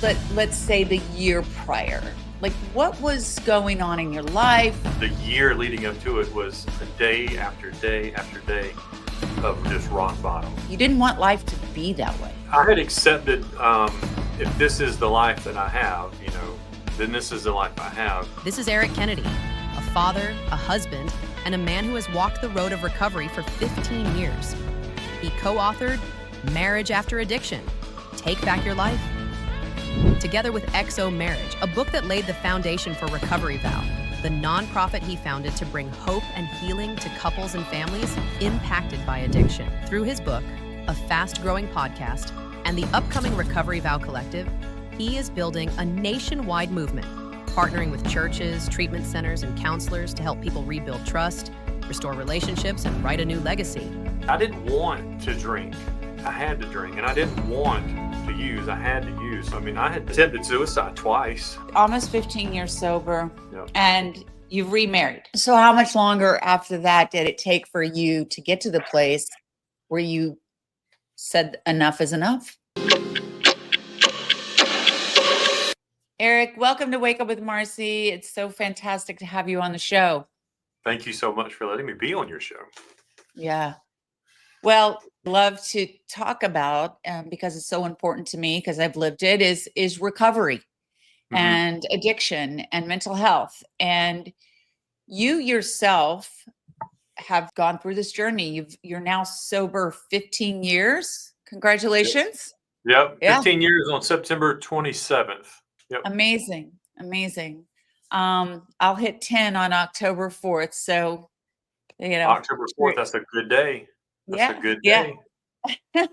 let's say the year prior. Like, what was going on in your life? The year leading up to it was a day after day after day of just rock bottom. You didn't want life to be that way. I had accepted, if this is the life that I have, then this is the life I have. This is Eric Kennedy, a father, a husband, and a man who has walked the road of recovery for 15 years. He co-authored Marriage After Addiction, Take Back Your Life, together with XO Marriage, a book that laid the foundation for Recovery Vow, the nonprofit he founded to bring hope and healing to couples and families impacted by addiction. Through his book, a fast-growing podcast, and the upcoming Recovery Vow Collective, he is building a nationwide movement, partnering with churches, treatment centers, and counselors to help people rebuild trust, restore relationships, and write a new legacy. I didn't want to drink. I had to drink, and I didn't want to use. I had to use. I mean, I had attempted suicide twice. Almost 15 years sober, Yep. and you remarried. So how much longer after that did it take for you to get to the place where you said enough is enough? Eric, welcome to Wake Up with Marci. It's so fantastic to have you on the show. Thank you so much for letting me be on your show. Yeah. Well, love to talk about, because it's so important to me, because I've lived it, is recovery and addiction and mental health. And you yourself have gone through this journey. You're now sober 15 years. Congratulations. Yep. Yeah. 15 years on September 27th. Yep. Amazing. Amazing. I'll hit 10 on October 4th. So, October 4th, that's a good day. That's a good day. 10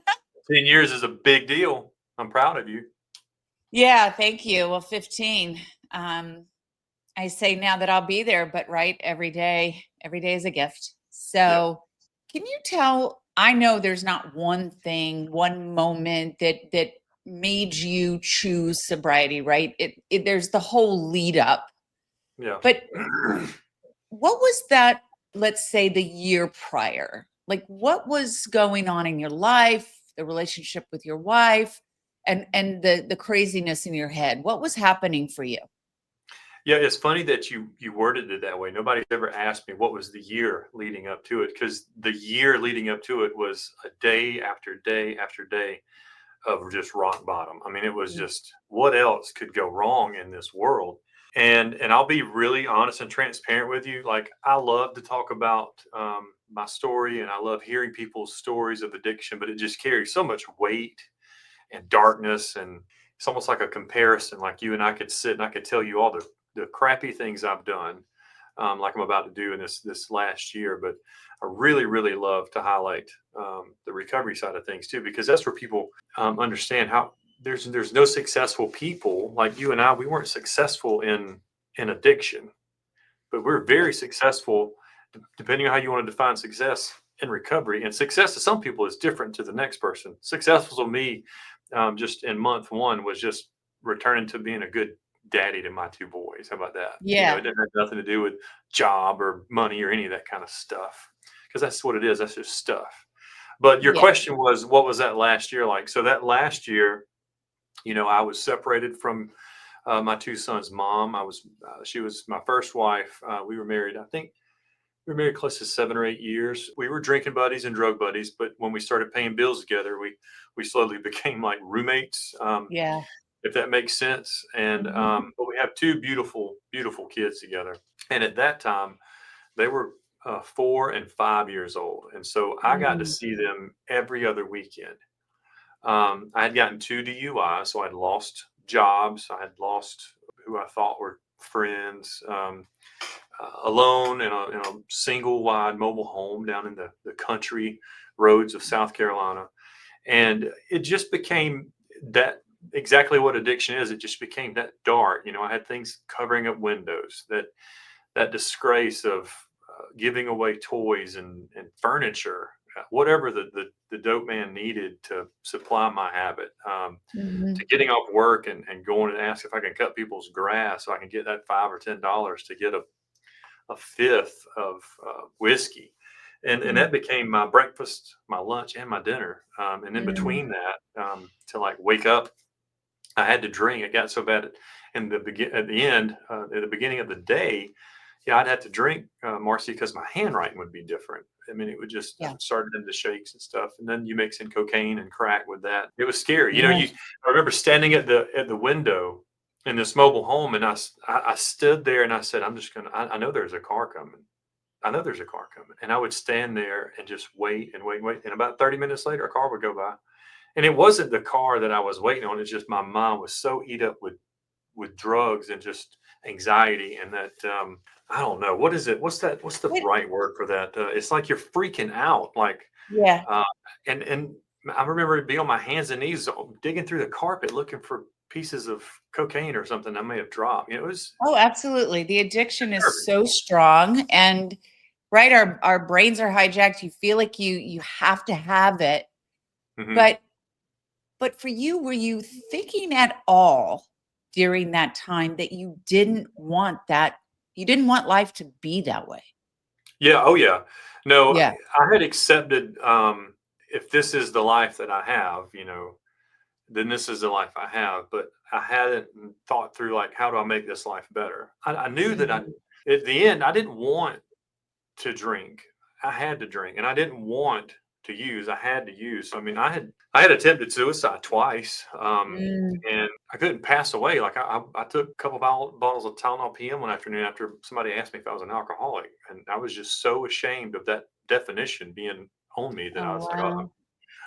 years is a big deal. I'm proud of you. Yeah, thank you. Well, 15. I say now that I'll be there, but right, every day is a gift. So Can you tell, I know there's not one thing, one moment that made you choose sobriety, right? There's the whole lead up. Yeah. But what was that, let's say, the year prior? Like, what was going on in your life, the relationship with your wife, and the craziness in your head? What was happening for you? Yeah, it's funny that you worded it that way. Nobody's ever asked me what was the year leading up to it, because the year leading up to it was a day after day after day of just rock bottom. I mean, it was just, what else could go wrong in this world? And I'll be really honest and transparent with you. Like, I love to talk about my story, and I love hearing people's stories of addiction, but it just carries so much weight and darkness, and it's almost like a comparison. Like, you and I could sit and I could tell you all the crappy things I've done, like I'm about to do in this last year. But I really, really love to highlight the recovery side of things too, because that's where people understand how there's no successful people like you and I. We weren't successful in addiction, but we're very successful, depending on how you want to define success, in recovery. And success to some people is different to the next person. Successful to me, just in month one, was just returning to being a good daddy to my two boys. How about that? Yeah. It didn't have nothing to do with job or money or any of that kind of stuff, because that's what it is. That's just stuff. But your question was, what was that last year like? So that last year, I was separated from my two sons' mom. She was my first wife. We were married, I think we were married close to 7 or 8 years. We were drinking buddies and drug buddies, but when we started paying bills together, we slowly became like roommates. If that makes sense. And but we have two beautiful, beautiful kids together. And at that time, they were 4 and 5 years old, and so I got to see them every other weekend. I had gotten 2 DUIs, so I'd lost jobs. I had lost who I thought were friends. Alone in a single wide mobile home down in the country roads of South Carolina. And it just became that, exactly what addiction is. It just became that dark. I had things covering up windows, that disgrace of giving away toys and furniture, whatever the dope man needed to supply my habit, to getting off work and going and ask if I can cut people's grass so I can get that $5 or $10 to get a fifth of whiskey. And that became my breakfast, my lunch, and my dinner. And in between that, to like wake up I had to drink. It got so bad at the end, at the beginning of the day, yeah, I'd have to drink, Marcy, because my handwriting would be different. I mean, it would just, I Yeah. would start into shakes and stuff, and then you mix in cocaine and crack with that. It was scary. You know, Yeah. I remember standing at the window in this mobile home, and I stood there and I said, I'm just gonna. I know there's a car coming. I know there's a car coming, and I would stand there and just wait and wait and wait. And about 30 minutes later, a car would go by, and it wasn't the car that I was waiting on. It's just my mind was so eat up with drugs and just anxiety, and that I don't know what is it. What's that? What's the What right word for that? It's like you're freaking out, like Yeah. uh, and I remember being on my hands and knees digging through the carpet looking for pieces of cocaine or something I may have dropped. You know, it was Oh, absolutely. The addiction is disturbing. so strong, and right, our brains are hijacked. You feel like you have to have it. Hmm. But for you, were you thinking at all during that time that you didn't want life to be that way? Yeah. Oh, yeah. No, Yeah. I had accepted. If this is the life that I have, then this is the life I have. But I hadn't thought through, like, how do I make this life better? I knew that Mhm. at the end, I didn't want to drink. I had to drink, and I didn't want to use. I had to use. So, I mean, I had attempted suicide twice, Mm. and I couldn't pass away. Like I took a couple bottles of Tylenol PM one afternoon after somebody asked me if I was an alcoholic, and I was just so ashamed of that definition being on me that I Oh, was like, oh, wow.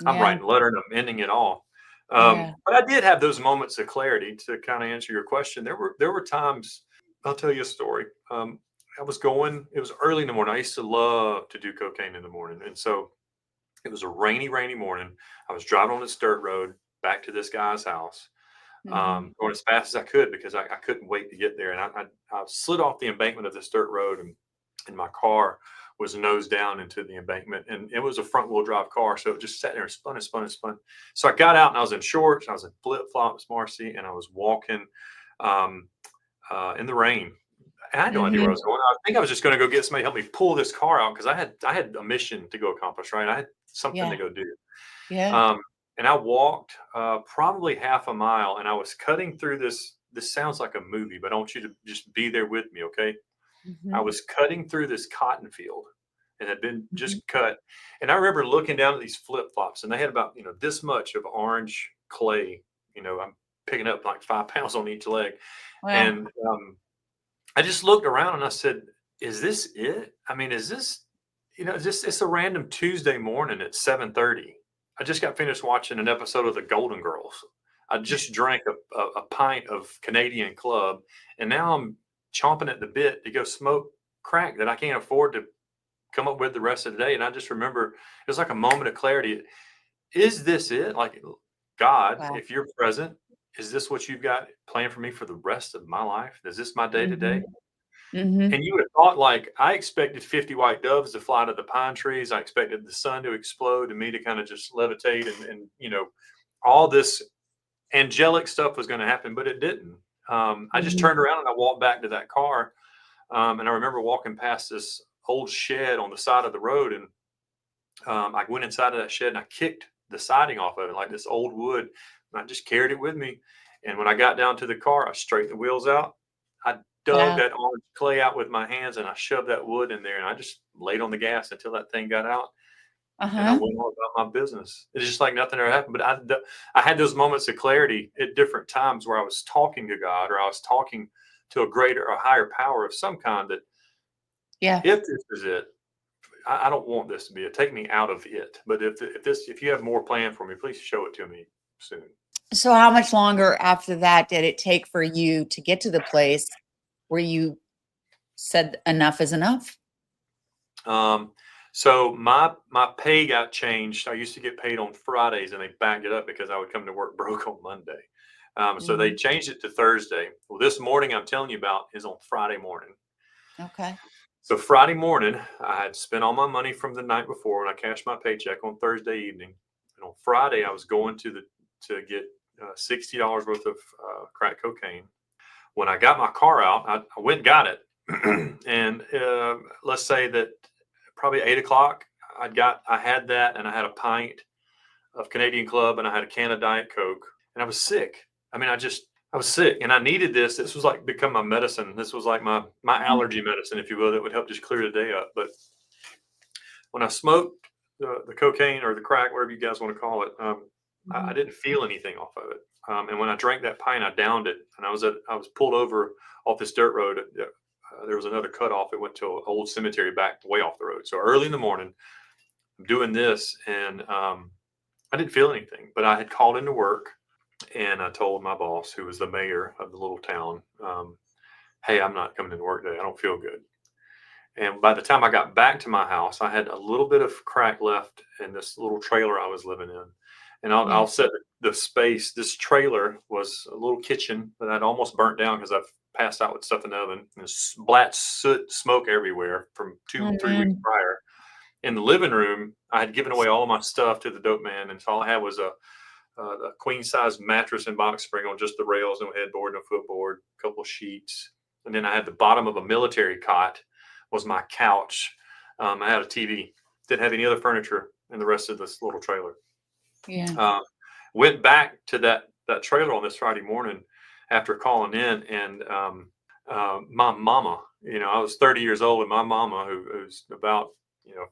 I'm Yeah. writing a letter and I'm ending it all. Yeah. But I did have those moments of clarity to kind of answer your question. There were times. I'll tell you a story. I was going. It was early in the morning. I used to love to do cocaine in the morning, and so it was a rainy, rainy morning. I was driving on this dirt road back to this guy's house, Mhm. going as fast as I could because I couldn't wait to get there. And I slid off the embankment of this dirt road, and my car was nose down into the embankment. And it was a front wheel drive car. So it just sat there and spun and spun and spun. So I got out and I was in shorts, I was in flip flops, Marcy, and I was walking um, in the rain. And I had no idea where I Mhm. was going. I think I was just going to go get somebody to help me pull this car out because I had a mission to go accomplish. Right, I had something to Yeah. go do. Yeah. Um, and I walked probably half a mile, and I was cutting through this. This sounds like a movie, but I want you to just be there with me, okay? I Mhm. was cutting through this cotton field, and had been Mhm. just cut. And I remember looking down at these flip flops, and they had about this much of orange clay. I'm picking up like 5 pounds on each leg, Wow. and I just looked around and I said, "Is this it? I mean, is this, just it's a random Tuesday morning at 7:30. I just got finished watching an episode of The Golden Girls. I just drank a pint of Canadian Club, and now I'm chomping at the bit to go smoke crack that I can't afford to come up with the rest of the day." And I just remember it was like a moment of clarity. Is this it? Like, God, Wow. if you're present, is this what you've got planned for me for the rest of my life? Is this my day to day? Mhm. Mhm. And you would have thought, like, I expected 50 white doves to fly to the pine trees. I expected the sun to explode and me to kind of just levitate and all this angelic stuff was going to happen, but it didn't. I just Mhm. turned around and I walked back to that car. And I remember walking past this old shed on the side of the road. And I went inside of that shed and I kicked the siding off of it, like this old wood. And I just carried it with me. And when I got down to the car, I straightened the wheels out. I dug Wow. that orange clay out with my hands and I shoved that wood in there and I just laid on the gas until that thing got out. And I Uh-huh. went on about my business. It's just like nothing ever happened. But I had those moments of clarity at different times where I was talking to God or I was talking to a greater or higher power of some kind that Yeah. if this is it, I don't want this to be it. Take me out of it. But if you have more planned for me, please show it to me soon. So how much longer after that did it take for you to get to the place where you said enough is enough? Um, so my pay got changed. I used to get paid on Fridays, and they backed it up because I would come to work broke on Monday. So they Mhm. changed it to Thursday. Well, this morning I'm telling you about is on Friday morning. Okay. So Friday morning, I had spent all my money from the night before, and I cashed my paycheck on Thursday evening. And on Friday, I was going to get $60 worth of crack cocaine. When I got my car out, I went and got it, and let's say that probably 8 o'clock, I had that, and I had a pint of Canadian Club, and I had a can of Diet Coke, and I was sick. I mean, I was sick and I needed this. This was like become my medicine. This was like my allergy medicine, if you will, that would help just clear the day up. But when I smoked the cocaine or the crack, whatever you guys want to call it, I didn't feel anything off of it. And when I drank that pint, I downed it, and I was pulled over off this dirt road. There was another cutoff. It went to an old cemetery back way off the road. So early in the morning, I'm doing this, and I didn't feel anything. But I had called into work, and I told my boss, who was the mayor of the little town, "Hey, I'm not coming into work today. I don't feel good." And by the time I got back to my house, I had a little bit of crack left in this little trailer I was living in. And I'll set the space. This trailer was a little kitchen that I'd almost burnt down because I've passed out with stuff in the oven. There's black soot, smoke everywhere from 3 weeks prior. In the living room, I had given away all of my stuff to the dope man, and so all I had was a queen size mattress and box spring on just the rails, no headboard, no footboard, a couple of sheets, and then I had the bottom of a military cot was my couch. I had a TV. Didn't have any other furniture in the rest of this little trailer. Yeah. Went back to that trailer on this Friday morning after calling in, and my mama, I was 30 years old, and my mama, who's about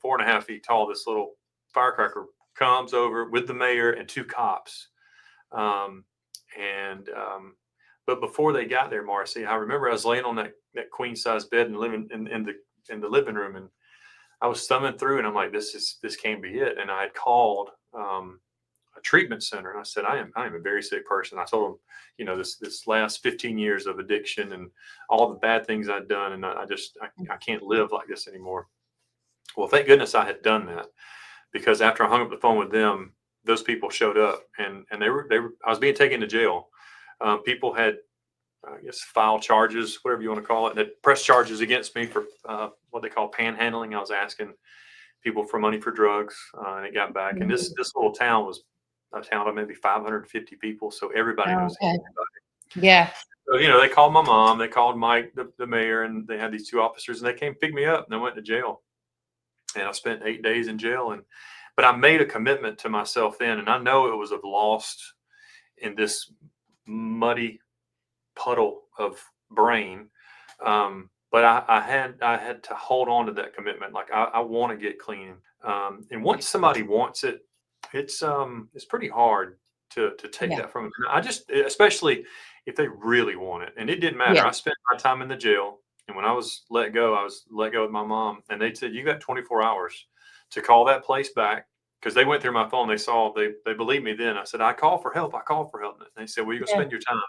4.5 feet tall, this little firecracker, comes over with the mayor and 2 cops. But before they got there, Marci, I remember I was laying on that queen size bed and living in the living room, and I was thumbing through, and I'm like, this can't be it. And I had called a treatment center, and I said, I am a very sick person. I told them, this last 15 years of addiction and all the bad things I'd done, and I can't live like this anymore. Well, thank goodness I had done that, because after I hung up the phone with them, those people showed up, and I was being taken to jail. People had, I guess, filed charges, whatever you want to call it, that pressed charges against me for what they call panhandling. I was asking people for money for drugs, and it got back. And this little town was a town of maybe 550 people, so everybody knows everybody. Yeah. So, they called my mom, they called Mike, the mayor, and they had these 2 officers, and they came pick me up, and I went to jail. And I spent 8 days in jail, but I made a commitment to myself then, and I know it was lost in this muddy puddle of brain. But I had to hold on to that commitment. Like I want to get clean. And once somebody wants it, it's pretty hard to take that from them. Especially if they really want it, and it didn't matter. Yeah. I spent my time in the jail, and when I was let go with my mom, and they said, you got 24 hours to call that place back. Because they went through my phone, they believed me then. I said, I call for help. And they said, well, you're gonna spend your time.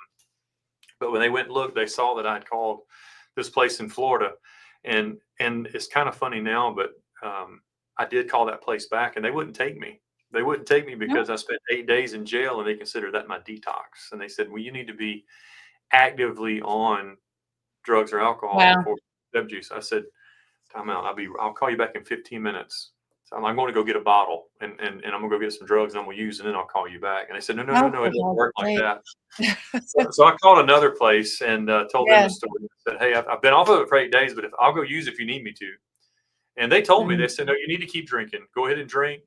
But when they went and looked, they saw that I'd called this place in Florida, and it's kind of funny now, but I did call that place back, and they wouldn't take me. They wouldn't take me because I spent 8 days in jail, and they considered that my detox. And they said, well, you need to be actively on drugs or alcohol before step juice. I said, time out. I'll call you back in 15 minutes. So I'm going to go get a bottle, and I'm going to go get some drugs, and I'm going to use, and then I'll call you back. And they said, no, it doesn't work like that. So I called another place and told them the story. I said, hey, I've been off of it for 8 days, but I'll go use it if you need me to. And they told me, they said, no, you need to keep drinking. Go ahead and drink.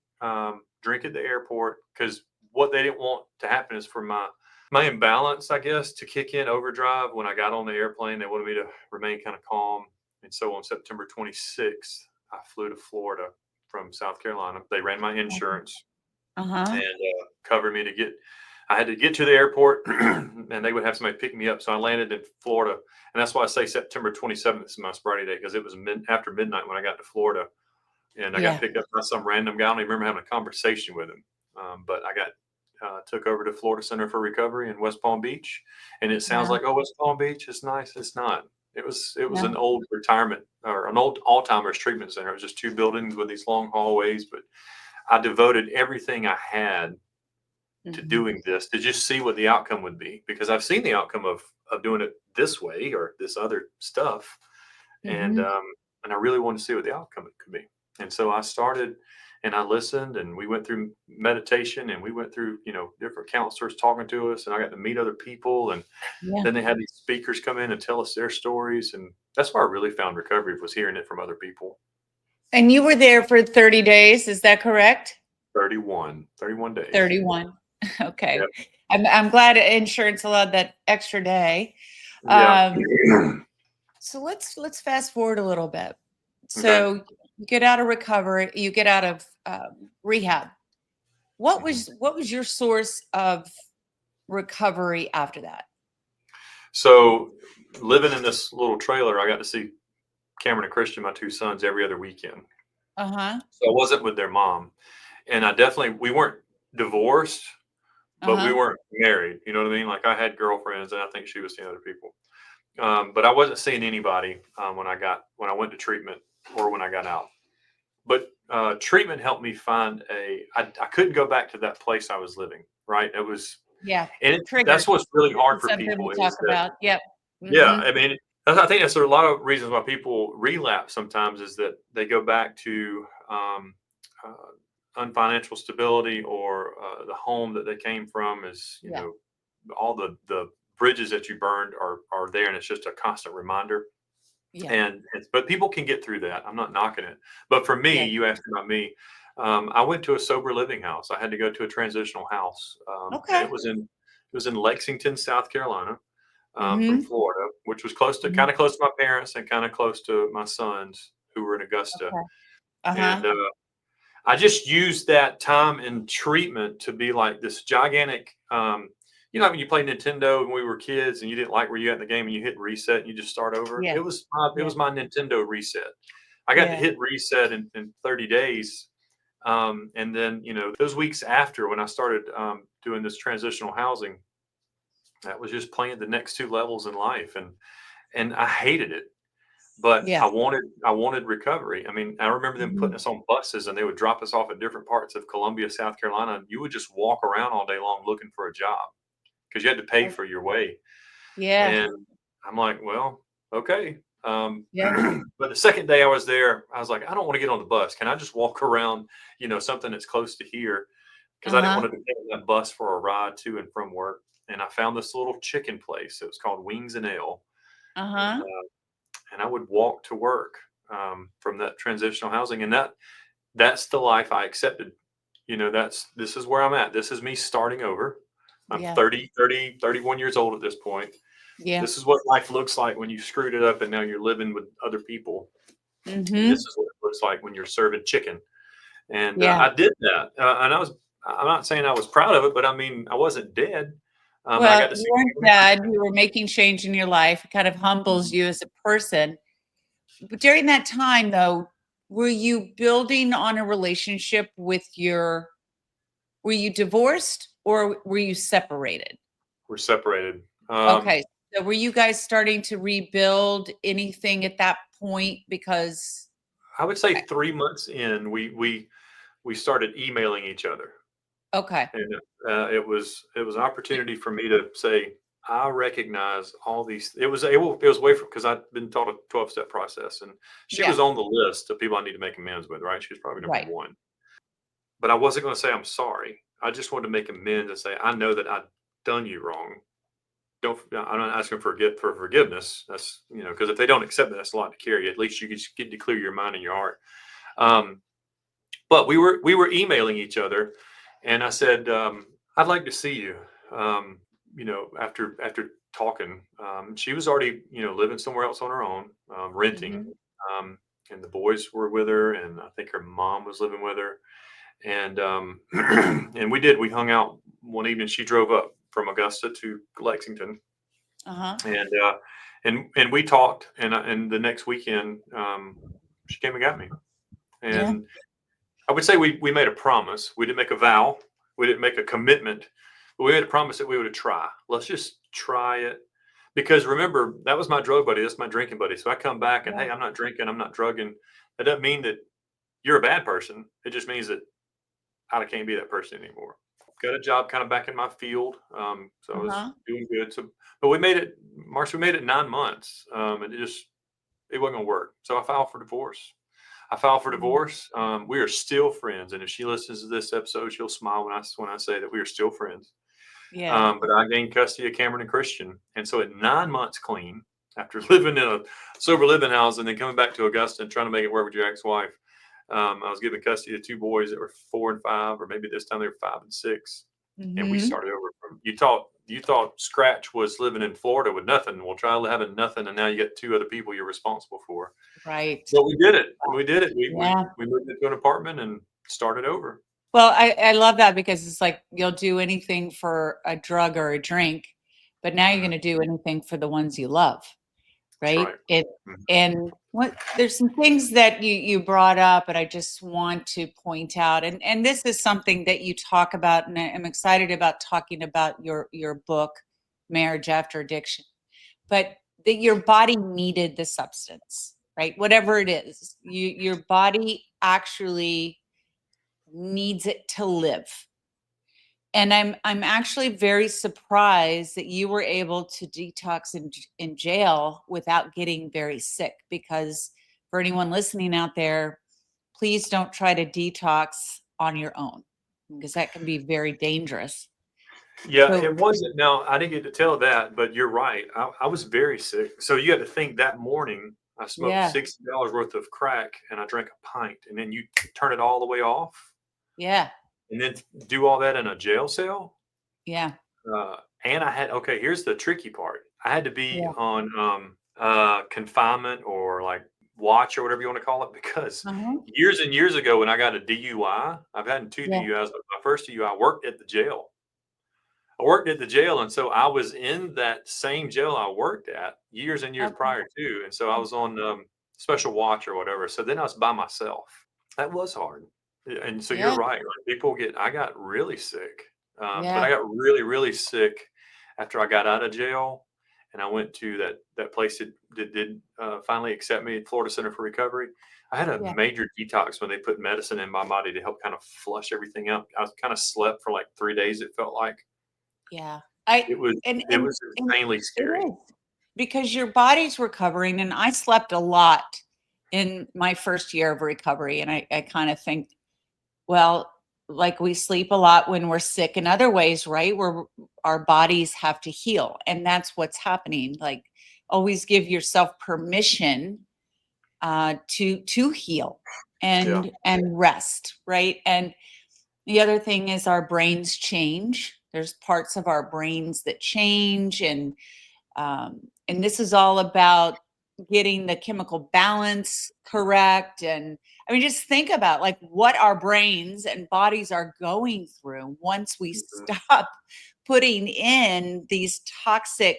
Drink at the airport, because what they didn't want to happen is for my imbalance, I guess, to kick in overdrive when I got on the airplane. They wanted me to remain kind of calm. And so on September 26th, I flew to Florida from South Carolina. They ran my insurance and covered me I had to get to the airport and they would have somebody pick me up. So I landed in Florida. And that's why I say September 27th is my sobriety day, because it was after midnight when I got to Florida. And I got picked up by some random guy. I don't even remember having a conversation with him. But I got took over to Florida Center for Recovery in West Palm Beach. And it sounds like, oh, West Palm Beach is nice. It's not. It was an old retirement or an old Alzheimer's treatment center. It was just 2 buildings with these long hallways. But I devoted everything I had to doing this to just see what the outcome would be, because I've seen the outcome of doing it this way or this other stuff. And I really wanted to see what the outcome could be. And so I started, and I listened, and we went through meditation, and we went through, different counselors talking to us, and I got to meet other people. And then they had these speakers come in and tell us their stories. And that's where I really found recovery, was hearing it from other people. And you were there for 30 days. Is that correct? 31 days. 31. Okay. Yep. I'm glad insurance allowed that extra day. Yeah. So let's fast forward a little bit. Okay. So you get out of recovery, you get out of rehab. What was your source of recovery after that? So living in this little trailer, I got to see Cameron and Christian, my two sons, every other weekend. Uh-huh. So I wasn't with their mom. And we weren't divorced, but we Uh-huh. weren't married. You know what I mean? Like I had girlfriends, and I think she was seeing other people. But I wasn't seeing anybody when I went to treatment or when I got out. But treatment helped me find I couldn't go back to that place I was living. Right? It was, Yeah. and Triggers. that's what's really hard It's for something people we talk is that, about. Yep. yeah, Mm-hmm. I mean, I think that's a lot of reasons why people relapse sometimes is that they go back to unfinancial stability or the home that they came from is, Yeah. all the bridges that you burned are there, and it's just a constant reminder. Yeah. And but people can get through that. I'm not knocking it. But for me, Yeah. you asked about me. I went to a sober living house. I had to go to a transitional house, and Okay. it was in Lexington, South Carolina, from Mm-hmm. Florida, which was kind of close to my parents and kind of close to my sons who were in Augusta. Okay. Uh-huh. And I just used that time in treatment to be like this gigantic. When you played Nintendo when we were kids and you didn't like where you at in the game and you hit reset and you just start over. Yeah. It Yeah. was my Nintendo reset. I got to Yeah. hit reset in 30 days. And then, those weeks after when I started doing this transitional housing, that was just playing the next two levels in life. And I hated it. But Yeah. I wanted recovery. I mean, I remember them Mm-hmm. putting us on buses and they would drop us off at different parts of Columbia, South Carolina, and you would just walk around all day long looking for a job because you had to pay for your way. Yeah. And I'm like, well, okay. Yeah. But the second day I was there, I was like, I don't want to get on the bus. Can I just walk around, something that's close to here? Because I didn't Uh-huh. want to depend on that bus for a ride to and from work. And I found this little chicken place. It was called Wings and Ale. And Uh-huh. and I would walk to work from that transitional housing, and that's the life I accepted. This is where I'm at. This is me starting over. I'm Yeah. 31 years old at this point. Yeah. This is what life looks like when you screwed it up and now you're living with other people. And this Mm-hmm. is what it looks like when you're serving chicken. And Yeah. I did that. And I'm not saying I was proud of it, but I mean, I wasn't dead. I Well, got to you see. weren't bad. You were making change in your life. It kind of humbles you as a person. But during that time, though, were you building on a relationship with were you divorced or were you separated? We're separated. Okay. So were you guys starting to rebuild anything at that point? Because, I would say 3 months in, we started emailing each other, okay. and it was an opportunity for me to say I recognize all these. It was way from because I'd been taught a 12-step process, and she Yeah. was on the list of people I need to make amends with. Right, she was probably number Right. one, but I wasn't going to say I'm sorry. I just wanted to make amends and say I know that I've done you wrong. I'm not asking for forgiveness. That's because if they don't accept it, that's a lot to carry. At least you can just get to clear your mind and your heart. Um, but we were emailing each other, and I said, I'd like to see you. After talking, she was already living somewhere else on her own, renting, Mhm. and the boys were with her, and I think her mom was living with her, and and we hung out one evening. She drove up from Augusta to Lexington, Uh-huh. and we talked, and the next weekend, she came and got me, Yeah. and I would say we made a promise. We didn't make a vow. We didn't make a commitment, but we made a promise that we would try. Let's just try it. Because remember, that was my drug buddy. That's my drinking buddy. So I come back and, Yeah. hey, I'm not drinking. I'm not drugging. That doesn't mean that you're a bad person. It just means that I can't be that person anymore. Got a job kind of back in my field. So I was Uh-huh. doing good. So, but we made it, Marci, we made it 9 months. And it wasn't going to work. So I filed for divorce. Mhm. We are still friends, and if she listens to this episode, she'll smile when I say that we are still friends. Yeah. But I gained custody of Cameron and Christian, and so at 9 months clean, after living in a sober living house and then coming back to Augusta and trying to make it work with your ex-wife, I was given custody of two boys that were 4 and 5, or maybe this time they were 5 and 6, and we Mhm. started over from you thought Scratch was living in Florida with nothing. Well, try having nothing, and now you got 2 other people you're responsible for. Right. But we did it. We did it. Yeah. We moved into an apartment and started over. Well, I love that because it's like you'll do anything for a drug or a drink, but now you're going to do anything for the ones you love, That's right? right. It Mhm. and what there's some things that you brought up, and I just want to point out, and this is something that you talk about, and I'm excited about talking about your book, Marriage After Addiction, but that your body needed the substance, right? Whatever it is, your body actually needs it to live. And I'm actually very surprised that you were able to detox in jail without getting very sick. Because for anyone listening out there, please don't try to detox on your own, because that can be very dangerous. Yeah, So it wasn't. Now, I didn't get to tell that, but you're right. I was very sick. So you had to think that morning I smoked yeah, $60 worth of crack and I drank a pint, and then you turn it all the way off yeah, and then do all that in a jail cell. yeah, And I had, okay, here's the tricky part. I had to be yeah, on confinement or like watch or whatever you want to call it, because uh-huh, years and years ago when I got a DUI, I've had 2 yeah, DUIs, but my first DUI worked at the jail. I worked at the jail, and so I was in that same jail I worked at years and years okay, prior to, and so I was on special watch or whatever. So then I was by myself. That was hard, and so you're yeah, right. Like people get, I got really sick, but yeah, I got really really sick after I got out of jail, and I went to that place that did finally accept me, Florida Center for Recovery. I had a yeah, major detox when they put medicine in my body to help kind of flush everything out. I was kind of slept for like 3 days. It felt like. yeah. I It was and it and was and insanely it scary. is, because your body's recovering, and I slept a lot in my first year of recovery, and I kind of think, well, like we sleep a lot when we're sick in other ways, right? Where our bodies have to heal, and that's what's happening. Like, always give yourself permission to heal Yeah. and rest, right? And the other thing is our brains change. There's parts of our brains that change, and this is all about getting the chemical balance correct. And I mean, just think about like what our brains and bodies are going through once we Mhm. stop putting in these toxic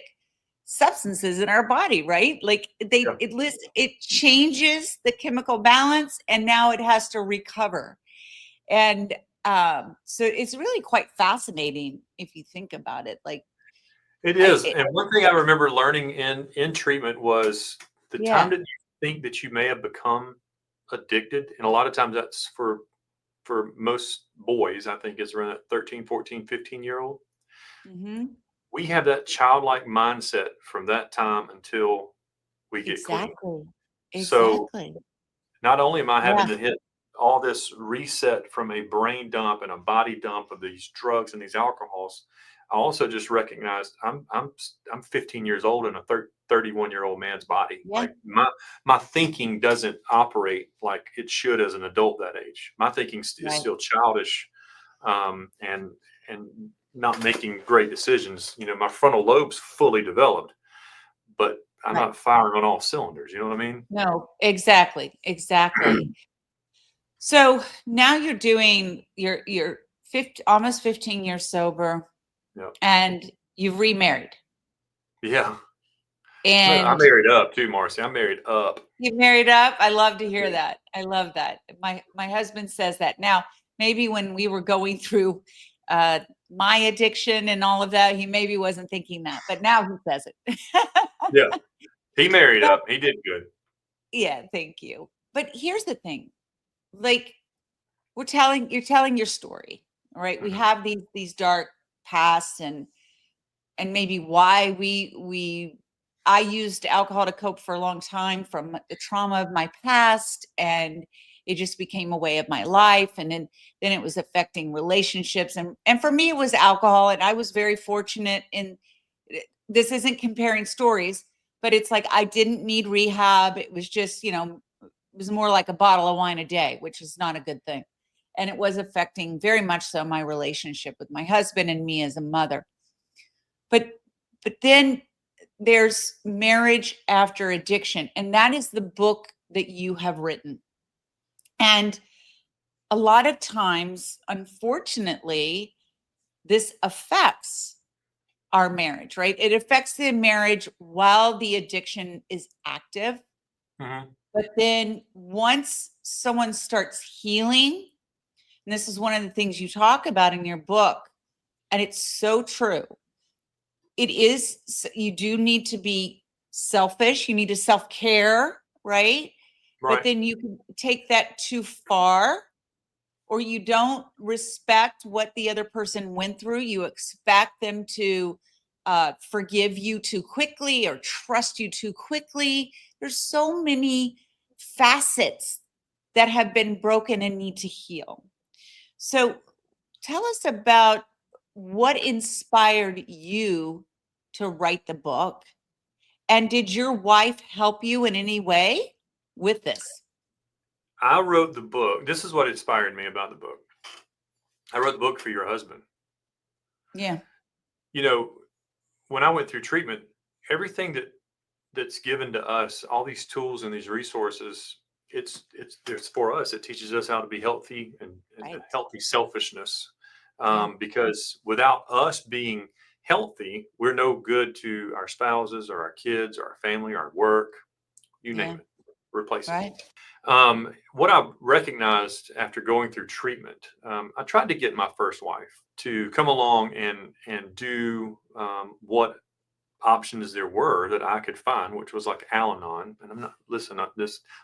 substances in our body, right? Like Yeah. it changes the chemical balance, and now it has to recover. And so it's really quite fascinating if you think about it. Like It I is, it, and one thing I remember learning in treatment was the time yeah. that you think that you may have become addicted, and a lot of times that's for most boys, I think is around that 13, 14, 15-year-old. Mhm. We have that childlike mindset from that time until we get clean. Exactly. So Exactly. not only am I having Yeah. to hit all this reset from a brain dump and a body dump of these drugs and these alcohols, I also just recognized I'm 15 years old in a 31-year-old man's body. Yeah. Like my thinking doesn't operate like it should as an adult that age. My thinking is Right. still childish, and not making great decisions. You know, my frontal lobe's fully developed, but I'm Right. not firing on all cylinders. You know what I mean? No, exactly. Exactly. So now you're 50, almost 15 years sober, Yeah. and you've remarried. Yeah. I And married up too, Marcy. I married up. you married up. I love to hear Yeah. that. I love that. My husband says that. Now, maybe when we were going through my addiction and all of that, he maybe wasn't thinking that, but now he says it. Yeah. He married But up. He did good. yeah, thank you. But here's the thing. Like you're telling your story, all right? We Mhm. have these dark pasts, and maybe why we I used alcohol to cope for a long time from the trauma of my past, and it just became a way of my life. And then it was affecting relationships, and for me it was alcohol. And I was very fortunate in this isn't comparing stories, but it's like I didn't need rehab. It was just, it was more like a bottle of wine a day, which is not a good thing. And it was affecting very much so my relationship with my husband and me as a mother. But then there's Marriage After Addiction, and that is the book that you have written. And a lot of times, unfortunately, this affects our marriage, right? It affects the marriage while the addiction is active. Mm-hmm. But then once someone starts healing, and this is one of the things you talk about in your book, and it's so true. It is, you do need to be selfish. You need to self-care, right? But Right. then you can take that too far, or you don't respect what the other person went through. You expect them to forgive you too quickly or trust you too quickly. There's so many facets that have been broken and need to heal. So tell us about what inspired you to write the book. And did your wife help you in any way with this? I wrote the book. This is what inspired me about the book. I wrote the book for your husband. Yeah. You know, when I went through treatment, everything that's given to us, all these tools and these resources, it's for us. It teaches us how to be healthy and Right. healthy selfishness. Yeah. Because without us being healthy, we're no good to our spouses or our kids or our family, our work, you name Yeah. it, replace it. Right. What I recognized after going through treatment, I tried to get my first wife to come along and do what options there were that I could find, which was like Al-Anon. And I'm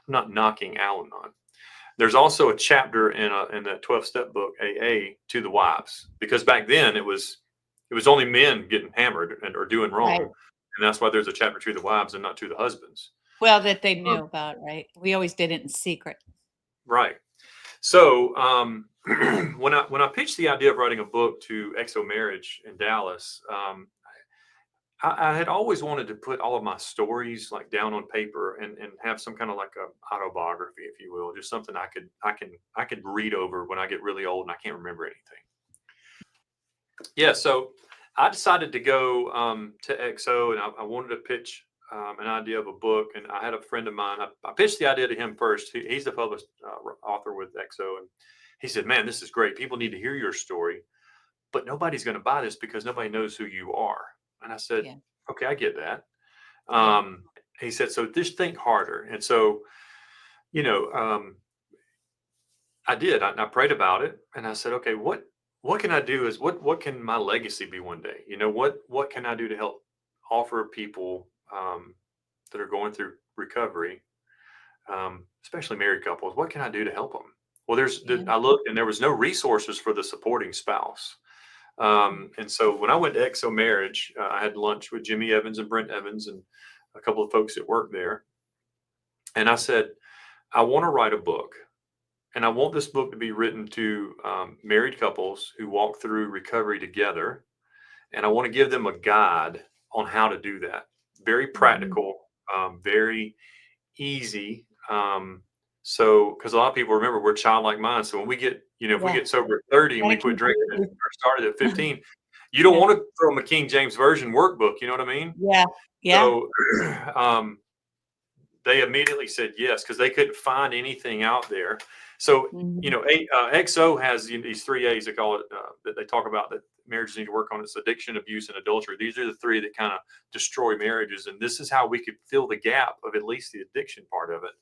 not knocking Al-Anon. There's also a chapter in the 12-step book AA to the wives, because back then it was only men getting hammered or doing wrong, Right. and that's why there's a chapter to the wives and not to the husbands. Well, that they Um, knew about, right? We always did it in secret. Right. So when I pitched the idea of writing a book to XO Marriage in Dallas, I had always wanted to put all of my stories like down on paper and have some kind of like a autobiography, if you will, just something I could read over when I get really old and I can't remember anything. Yeah, so I decided to go to XO, and I wanted to pitch an idea of a book. And I had a friend of mine. I pitched the idea to him first. He's the published author with XO, and he said, "Man, this is great. People need to hear your story, but nobody's going to buy this because nobody knows who you are." And I said, Yeah. "Okay, I get that." Yeah. He said, "So just think harder." And so, you know, I did. I prayed about it, and I said, "Okay, what can I do? Is what can my legacy be one day? You know, what can I do to help offer people that are going through recovery, especially married couples? What can I do to help them?" Well, Yeah. I looked, and there was no resources for the supporting spouse. And so when I went to XO Marriage, I had lunch with Jimmy Evans and Brent Evans and a couple of folks that work there, and I said, "I want to write a book." And I want this book to be written to married couples who walk through recovery together. And I want to give them a guide on how to do that. Very practical, very easy. So, because a lot of people, remember, we're childlike minds. So when we get, if we Yeah. get sober at 30 and we Gotta quit keep drinking busy. or started at 15, you don't Yeah. want to throw them a King James Version workbook. You know what I mean? Yeah. Yeah. So they immediately said yes, because they couldn't find anything out there. So, Mhm. XO has these three A's, they call it, that they talk about that marriages need to work on. It's addiction, abuse, and adultery. These are the three that kind of destroy marriages. And this is how we could fill the gap of at least the addiction part of it.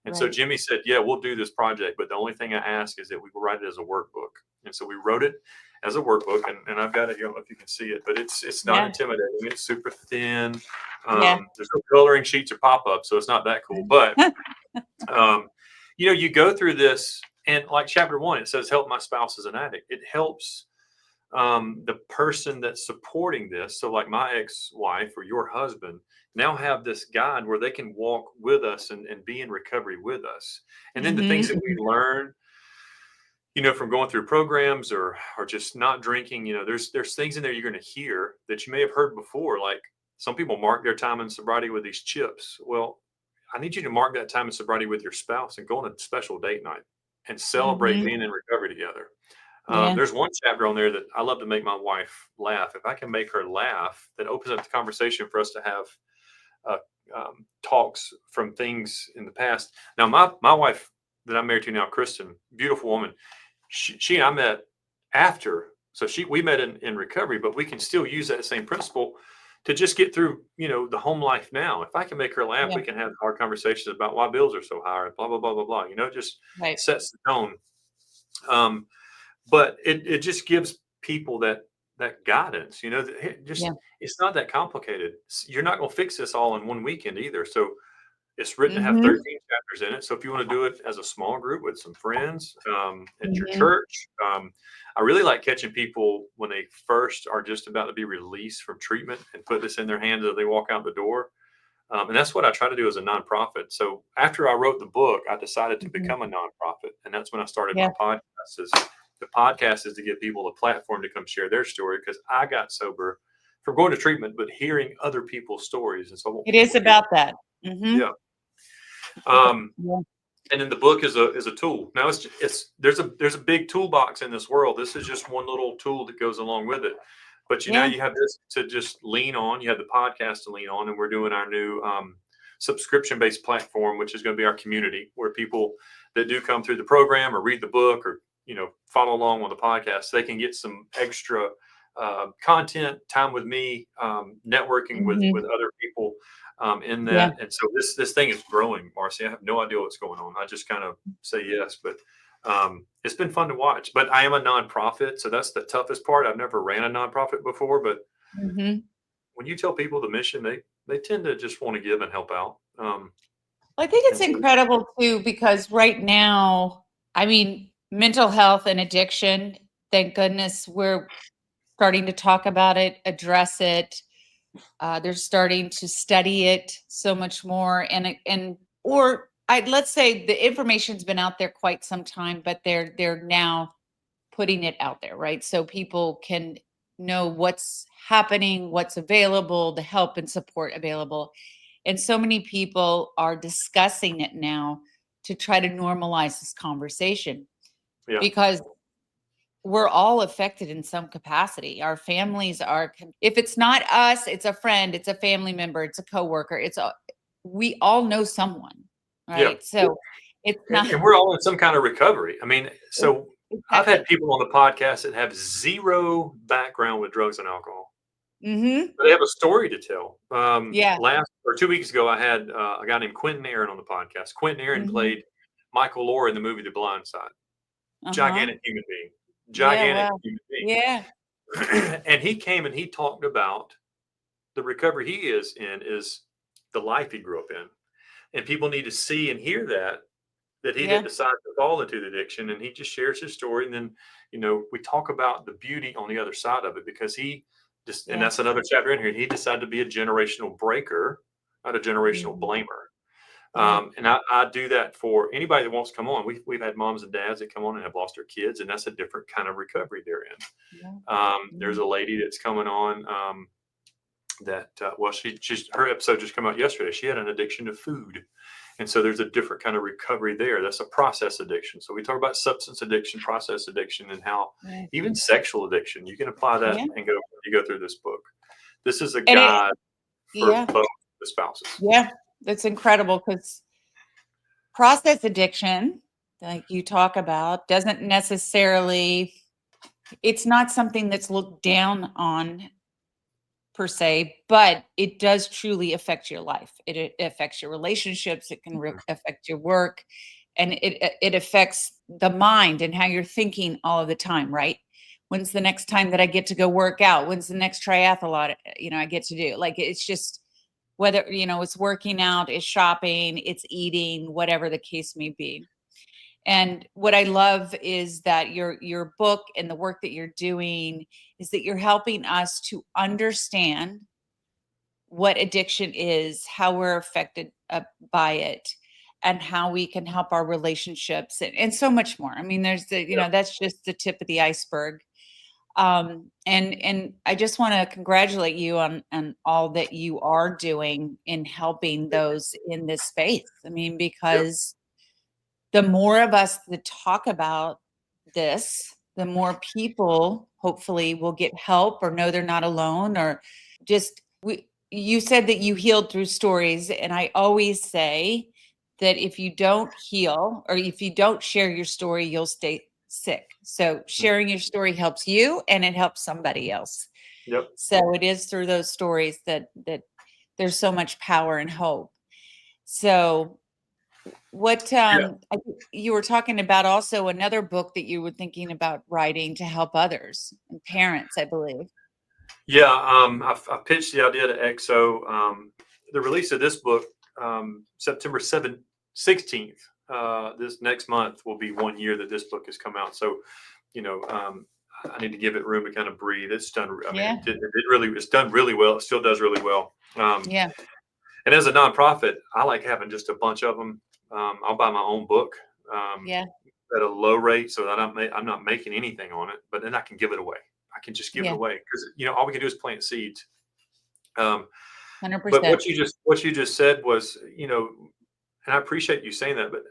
And so Right. Jimmy said, "Yeah, we'll do this project, but the only thing I ask is that we will write it as a workbook." And so we wrote it as a workbook, and I've got it here. I don't know if you can see it, but it's not Yeah. intimidating. It's super thin. Yeah. There's no coloring sheets or pop-ups, so it's not that cool. But you go through this, and like chapter 1, it says, "Help my spouse as an addict." It helps the person that's supporting this. So like my ex-wife or your husband now have this guide where they can walk with us and be in recovery with us. And then the things that we learn, from going through programs or just not drinking, there's things in there you're going to hear that you may have heard before. Like some people mark their time in sobriety with these chips. Well, I need you to mark that time in sobriety with your spouse and go on a special date night and celebrate being in recovery together. Yeah. There's one chapter on there that I love to make my wife laugh. If I can make her laugh, that opens up the conversation for us to have uh, talks from things in the past. Now, my wife that I'm married to now, Kristen, beautiful woman, she and I met after. So we met in recovery, but we can still use that same principle to just get through, the home life now. If I can make her laugh, Yeah. we can have hard conversations about why bills are so high, blah, blah, blah, blah, blah. It just Right. sets the tone. But it just gives people that guidance, Yeah. it's not that complicated. You're not going to fix this all in one weekend either. So it's written to have Mm-hmm. 13 chapters in it. So if you want to do it as a small group with some friends at your Mm-hmm. church, I really like catching people when they first are just about to be released from treatment and put this in their hands as they walk out the door. And that's what I try to do as a nonprofit. So after I wrote the book, I decided to Mm-hmm. become a nonprofit. And that's when I started Yeah. my podcast. The podcast is to give people a platform to come share their story, because I got sober from going to treatment, but hearing other people's stories. And so I want It is people to hear. about that. Mm-hmm. Yeah. Um, Yeah. and then the book is a tool. Now there's a big toolbox in this world. This is just one little tool that goes along with it. But Yeah. you have this to just lean on. You have the podcast to lean on, and we're doing our new subscription-based platform, which is going to be our community, where people that do come through the program or read the book or follow along on the podcast, they can get some extra content, time with me, networking with Mm-hmm. other people in Yeah. that. And so this thing is growing, Marci. I have no idea what's going on. I just kind of say yes, but it's been fun to watch. But I am a nonprofit, so that's the toughest part. I've never ran a nonprofit before, but Mm-hmm. when you tell people the mission, they tend to just want to give and help out. I think it's And so, incredible too, because right now, I mean, mental health and addiction, thank goodness we're starting to talk about it, address it. They're starting to study it so much more, let's say the information's been out there quite some time, but they're now putting it out there, right? So people can know what's happening, what's available, the help and support available. And so many people are discussing it now to try to normalize this conversation, yeah, because we're all affected in some capacity. Our families are, if it's not us, it's a friend, it's a family member, it's a coworker, we all know someone, yeah. right? So it's not, And we're all in some kind of recovery. I mean, so I've exactly. had people on the podcast that have zero background with drugs and alcohol. Mm-hmm. They have a story to tell. Yeah. Last or 2 weeks ago, I had a guy named Quentin Aaron on the podcast. Quentin Aaron Mm-hmm. played Michael Laura in the movie The Blind Side. Uh-huh. Gigantic human being. Yeah. Gigantic Wow. human being. Yeah. And he came and he talked about the recovery he is in is the life he grew up in. And people need to see and hear that he Yeah. didn't decide to fall into the addiction. And he just shares his story. And then, we talk about the beauty on the other side of it, because he just, and Yeah. that's another chapter in here. He decided to be a generational breaker, not a generational Mhm. blamer. Yeah. And I do that for anybody that wants to come on. We've had moms and dads that come on and have lost their kids, and that's a different kind of recovery they're in. Yeah. There's Mhm. a lady that's coming on that, well, her episode just came out yesterday. She had an addiction to food. And so there's a different kind of recovery there. That's a process addiction. So we talk about substance addiction, process addiction, and how Yeah. even sexual addiction, you can apply that Yeah. and you go through this book. This is a And guide for yeah. both the spouses. Yeah. That's incredible, because process addiction, like you talk about, doesn't necessarily, it's not something that's looked down on per se, but it does truly affect your life. It affects your relationships. It can affect your work, and it affects the mind and how you're thinking all of the time. Right? When's the next time that I get to go work out? When's the next triathlon? I get to do. Like, it's just whether it's working out, it's shopping, it's eating, whatever the case may be. And what I love is that your book and the work that you're doing is that you're helping us to understand what addiction is, how we're affected by it, and how we can help our relationships, and so much more. I mean, there's Yeah. that's just the tip of the iceberg. And I just want to congratulate you on all that you are doing in helping those in this space. I mean, Yeah. because the more of us that talk about this, the more people hopefully will get help or know they're not alone, or just you said that you healed through stories, and I always say that if you don't heal or if you don't share your story, you'll stay sick. So sharing your story helps you and it helps somebody else. Yep. So it is through those stories that there's so much power and hope. So what you were talking about also another book that you were thinking about writing to help others and parents, I believe. Yeah, I pitched the idea to EXO. The release of this book, September 16th, this next month will be 1 year that this book has come out. So, I need to give it room to kind of breathe. It's done. I mean, it's done really well. It still does really well. Yeah. And as a nonprofit, I like having just a bunch of them. I'll buy my own book. Yeah. At a low rate so that I'm not making anything on it, but then I can give it away. I can just give it Yeah. away because all we can do is plant seeds. 100%. But what you just said was, and I appreciate you saying that, but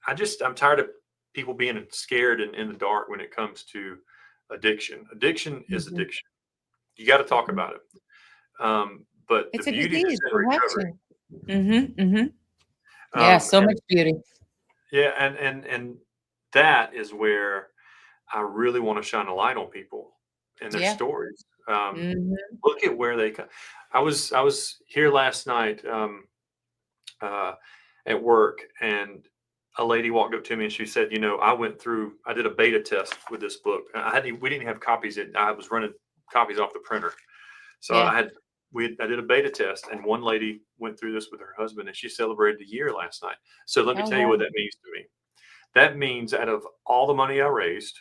I'm tired of people being scared and in the dark when it comes to addiction. Addiction is addiction. You got to talk about it. But It's the a beauty is disease. in You have recovery. to. Yeah, so much beauty. Yeah, and that is where I really want to shine a light on people and their stories. Look at where they come. I was here last night at work, and a lady walked up to me and she said, I did a beta test with this book. We didn't have copies. I was running copies off the printer. So I did a beta test, and one lady went through this with her husband, and she celebrated the year last night. So let me tell you what that means to me. That means out of all the money I raised,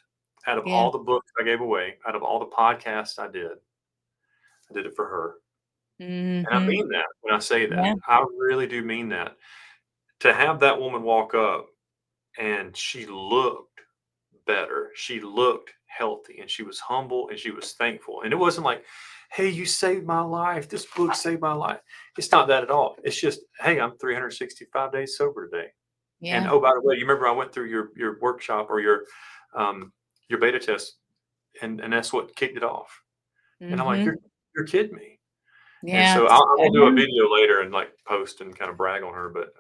out of all the books I gave away, out of all the podcasts I did it for her. And I mean that when I say that. Yeah. I really do mean that. To have that woman walk up and she looked better, she looked healthy, and she was humble and she was thankful. And it wasn't like, hey, you saved my life. This book saved my life. It's not that at all. It's just, hey, I'm 365 days sober today. Yeah. And oh, by the way, you remember I went through your workshop or your beta test, and that's what kicked it off. And I'm like, you're kidding me. Yeah. And so I'm gonna do a video later and post and kind of brag on her. But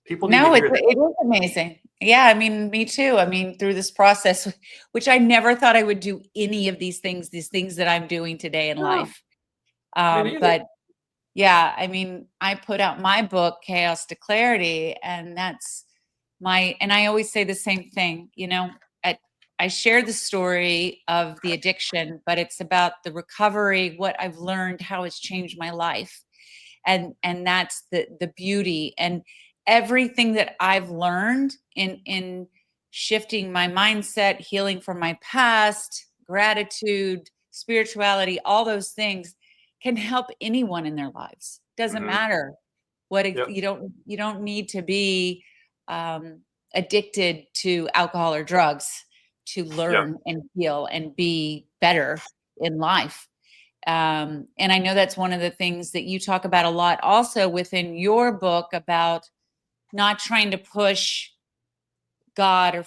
people need to hear that. It is amazing. Yeah, I mean, me too. I mean, through this process, which I never thought I would do any of these things that I'm doing today in life. But yeah, I mean, I put out my book, Chaos to Clarity, and that's and I always say the same thing, I share the story of the addiction, but it's about the recovery, what I've learned, how it's changed my life. And that's the beauty, and everything that I've learned in shifting my mindset, healing from my past, gratitude, spirituality, all those things can help anyone in their lives. Doesn't matter you don't need to be addicted to alcohol or drugs to learn and heal and be better in life. And I know that's one of the things that you talk about a lot also within your book about not trying to push God or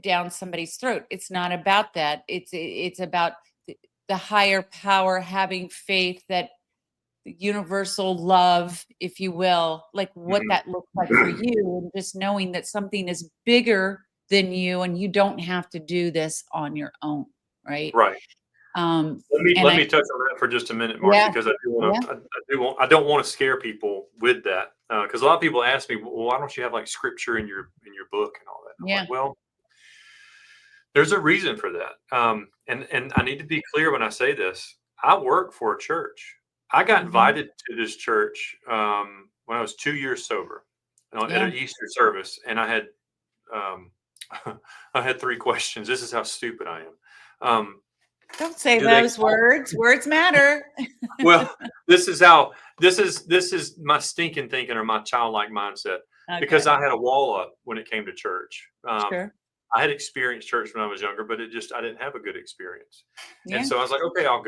down somebody's throat. It's not about that. It's about the higher power, having faith that universal love, if you will, like what that looks like for you, and just knowing that something is bigger than you and you don't have to do this on your own. Right. Right. Let me touch on that for just a minute, Marci, because I don't want to scare people with that. Because a lot of people ask me, well, why don't you have scripture in your book and all that? I'm like, well, there's a reason for that. And I need to be clear when I say this. I work for a church. I got invited to this church when I was 2 years sober at an Easter service, and I had I had 3 questions. This is how stupid I am. Don't say those words. Words matter. Well, this is my stinking thinking or my childlike mindset, because I had a wall up when it came to church. Sure. I had experienced church when I was younger, but I didn't have a good experience. And so I was like, okay, I'll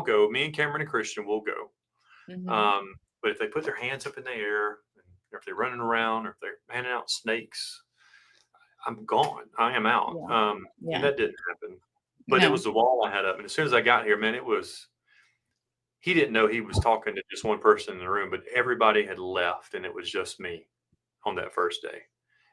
go. Me and Cameron and Christian will go. But if they put their hands up in the air, or if they're running around, or if they're handing out snakes, I'm gone. I am out. Yeah. And Yeah. that didn't happen. But it No. was the wall I had up. And as soon as I got here, man, he didn't know he was talking to just one person in the room, but everybody had left and it was just me on that first day.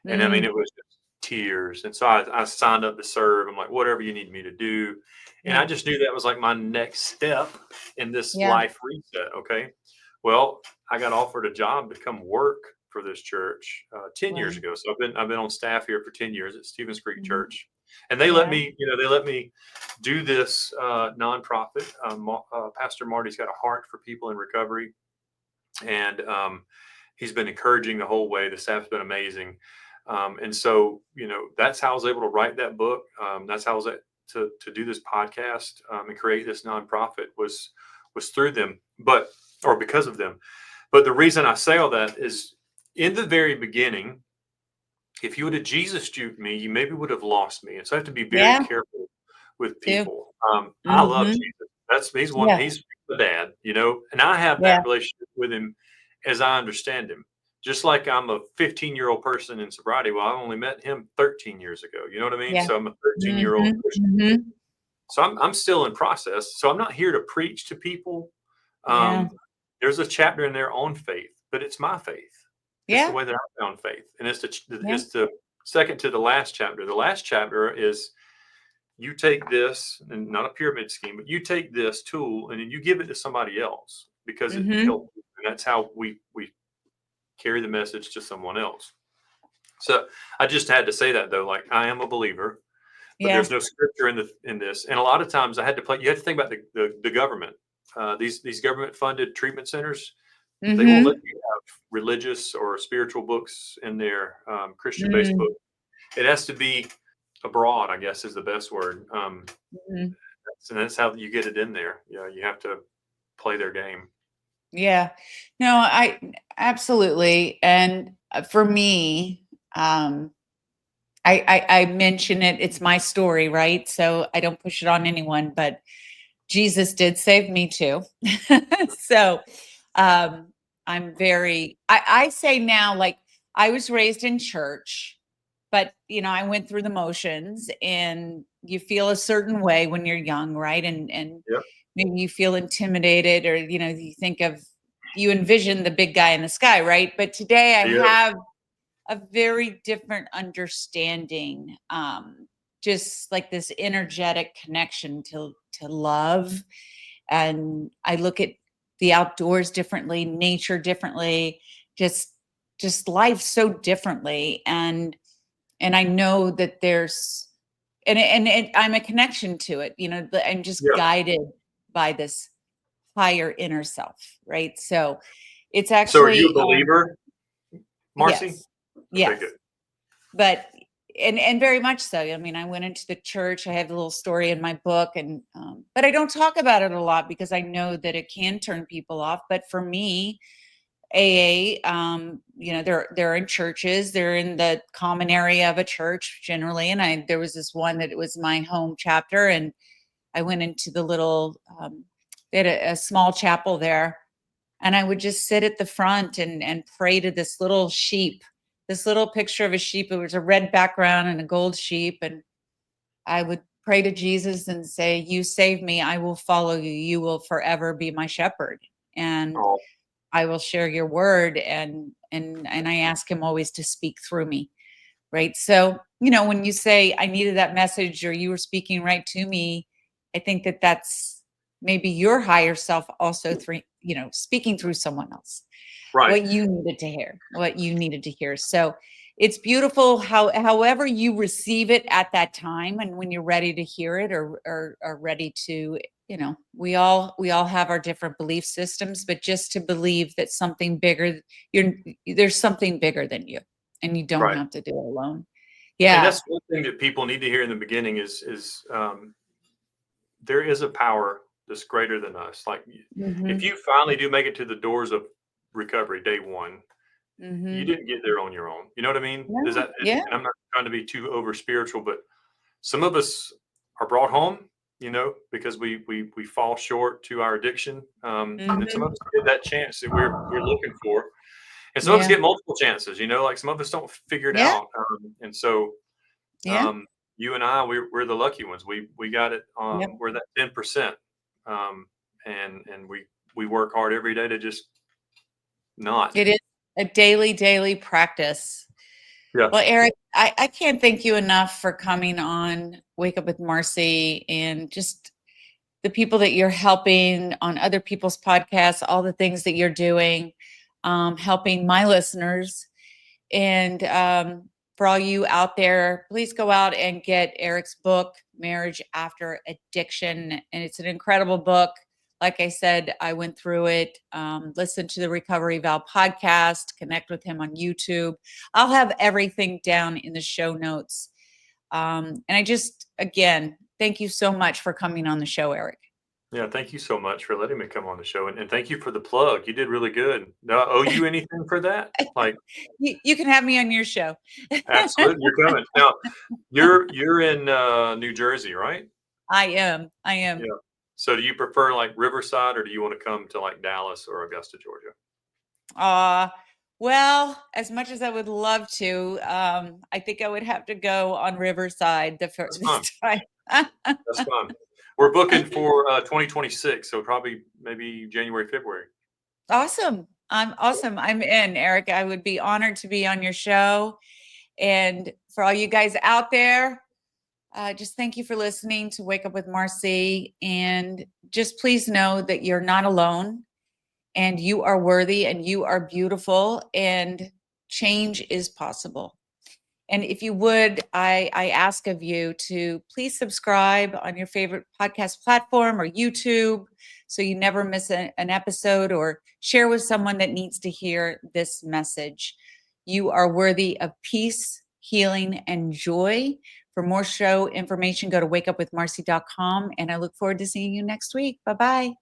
And I mean, Mm, it was just tears. And so I signed up to serve. I'm like, whatever you need me to do. And I yeah. just knew that was like my next step in this Yeah. life reset. Okay. Well, I got offered a job to come work for this church 10 years Wow. ago. So I've been on staff here for 10 years at Stevens Creek Mhm. Church. And they let Yeah. me, they let me do this nonprofit. Pastor Marty's got a heart for people in recovery. And he's been encouraging the whole way. The staff's been amazing. And so, that's how I was able to write that book. That's how I was to do this podcast and create this nonprofit was through them, or because of them. But the reason I say all that is in the very beginning, if you would have Jesus juked me, you maybe would have lost me. And so I have to be very Yeah. careful with Too. people. I love Mhm. Jesus. Yeah. He's the dad, and I have Yeah. that relationship with him as I understand him. Just like I'm a 15-year-old person in sobriety. Well, I only met him 13 years ago. You know what I mean? Yeah. So I'm a 13-year-old Mhm. Christian. Mhm. So I'm still in process. So I'm not here to preach to people. Yeah. Um, there's a chapter in there on faith, but it's my faith. It's the Yeah. way that I found faith, and Yeah. it's the second to the last chapter. The last chapter is you take this, and not a pyramid scheme, but you take this tool and then you give it to somebody else because it Mhm. helps. And that's how we carry the message to someone else. So I just had to say that though, like I am a believer, but Yeah. there's no scripture in this. And a lot of times I had to play. You have to think about the government. These government funded treatment centers. They won't let Mhm. you have religious or spiritual books in their Christian based Mm. book. It has to be abroad, I guess is the best word. Mhm. And that's how you get it in there. You have to play their game. Yeah. No, I absolutely. And for me, um, I mention it. It's my story, right? So I don't push it on anyone, but Jesus did save me too. So um, I say now, like I was raised in church, but I went through the motions and you feel a certain way when you're young, right? And Yep. maybe you feel intimidated or, you envision the big guy in the sky, right? But today I Yeah. have a very different understanding, just like this energetic connection to love. And I look at the outdoors differently, nature differently, just life so differently. And I know that there's I'm a connection to it. I'm just Yeah. guided by this higher inner self, right? So it's So are you a actually believer, Marcy? yes, Okay, yes. good. But and very much so. I mean, I went into the church. I have a little story in my book, and but I don't talk about it a lot because I know that it can turn people off. But for me, AA, they're in churches. They're in the common area of a church generally. And there was this one that it was my home chapter, and I went into the little. They had a small chapel there, and I would just sit at the front and pray to this little sheep, this little picture of a sheep. It was a red background and a gold sheep. And I would pray to Jesus and say, "You save me. I will follow you. You will forever be my shepherd. And Oh, I will share your word." And I ask him always to speak through me. Right. So, when you say I needed that message or you were speaking right to me, I think that that's maybe your higher self also through, speaking through someone else, right, what you needed to hear. So it's beautiful however you receive it at that time. And when you're ready to hear it or ready to, we all have our different belief systems, but just to believe that there's something bigger than you and you don't right. have to do it alone. And Yeah. that's one thing that people need to hear in the beginning is there is a power that's greater than us. Like if Mhm. you finally do make it to the doors of recovery day one, you Mhm. didn't get there on your own. You know what I mean? Yeah. Is that? Yeah. And I'm not trying to be too over spiritual, but some of us are brought home, because we fall short to our addiction, and then some of Mhm. us get that chance that we're looking for, and some of us Yeah. get multiple chances. Like some of us don't figure it Yeah. out, and so Yeah. You and I, we're the lucky ones. We got it. Yep. We're that 10%. And we work hard every day to just not. It is a daily practice. Yeah. Well, Eric, I can't thank you enough for coming on Wake Up with Marci and just the people that you're helping on other people's podcasts, all the things that you're doing, helping my listeners. And for all you out there, please go out and get Eric's book, Marriage After Addiction. And it's an incredible book. Like I said, I went through it, listen to the Recovery Val podcast, connect with him on YouTube. I'll have everything down in the show notes. And I just, again, thank you so much for coming on the show, Eric. Yeah, thank you so much for letting me come on the show, and thank you for the plug. You did really good. Do I owe you anything for that? Like, You can have me on your show. absolutely, you're coming. Now, you're in New Jersey, right? I am. Yeah. So do you prefer like Riverside, or do you want to come to like Dallas or Augusta, Georgia? Well, as much as I would love to, I think I would have to go on Riverside the first time. That's fine. We're booking for 2026, so probably maybe January, February. Awesome. I'm in, Eric. I would be honored to be on your show. And for all you guys out there, just thank you for listening to Wake Up with Marci. And just please know that you're not alone and you are worthy and you are beautiful and change is possible. And if you would, I ask of you to please subscribe on your favorite podcast platform or YouTube so you never miss an episode, or share with someone that needs to hear this message. You are worthy of peace, healing, and joy. For more show information, go to wakeupwithmarci.com. And I look forward to seeing you next week. Bye-bye.